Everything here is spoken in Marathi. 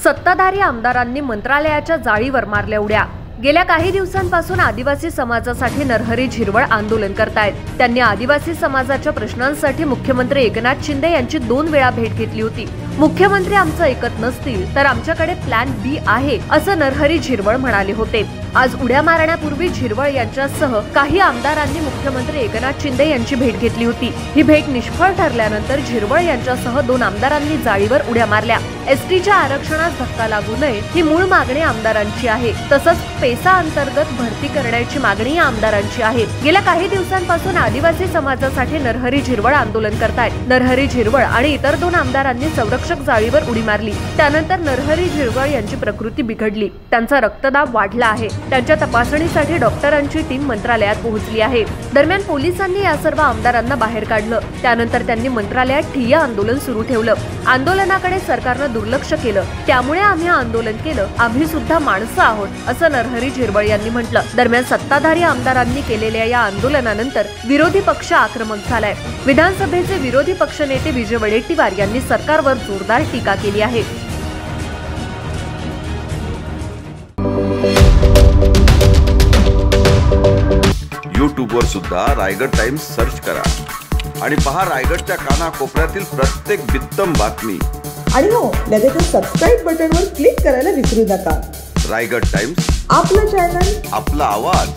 सत्ताधारी आमदारांनी मंत्रालयाच्या जाळीवर मारल्या उड्या। गेल्या काही दिवसांपासून आदिवासी समाजासाठी नरहरी झिरवळ आंदोलन करतायत। त्यांनी आदिवासी समाजाच्या प्रश्नांसाठी मुख्यमंत्री एकनाथ शिंदे यांची 2 वेळा भेट घेतली होती। मुख्यमंत्री आमचं ऐकत नसतील तर आमच्याकडे प्लॅन बी आहे असं नरहरी झिरवळ म्हणाले होते। आज उड्या मारण्यापूर्वी झिरवळ यांच्यासह काही आमदारांनी मुख्यमंत्री एकनाथ शिंदे यांची भेट घेतली होती। ही भेट निष्फळ ठरल्यानंतर झिरवळ यांच्यासह 2 आमदारांनी जाळीवर उड्या मारल्या। एसटीच्या आरक्षणास धक्का लागू नये ही मूळ मागणी आमदारांची आहे। तसंच पेसा अंतर्गत भरती करण्याची मागणी आमदारांची आहे। गेल्या काही दिवसांपासून आदिवासी समाजासाठी नरहरी झिरवळ आंदोलन करतायत। नरहरी झिरवळ आणि इतर 2 आमदारांनी संरक्षक जाळीवर उडी मारली। त्यानंतर नरहरी झिरवळ यांची प्रकृती बिघडली, त्यांचा रक्तदाब वाढला आहे। त्यांच्या तपासणीसाठी डॉक्टरांची टीम मंत्रालयात पोहोचली आहे। दरम्यान पोलिसांनी या सर्व आमदारांना बाहेर काढलं। त्यानंतर त्यांनी मंत्रालयात ठिय्या आंदोलन सुरू ठेवलं। आंदोलनाकडे सरकारनं दुर्लक्ष केलं, त्यामुळे आम्ही आंदोलन केलं। आम्ही सुद्धा माणसं आहोत असं नरहरी झिरवळ यांनी म्हटलं। दरम्यान सत्ताधारी आमदारांनी केलेल्या या आंदोलनानंतर विरोधी पक्ष आक्रमक झालाय। विधानसभेचे विरोधी पक्षनेते विजय वडेट्टीवार यांनी सरकारवर जोरदार टीका केली आहे। YouTube वर सुद्धा रायगड टाइम्स सर्च करा आणि पहा रायगडच्या कानाकोपऱ्यातील प्रत्येक बित्तम बातमी। आणि हो, लगेच सबस्क्राइब बटनवर क्लिक करायला विसरू नका। रायगड टाइम्स, आपलं चॅनल, आपला आवाज।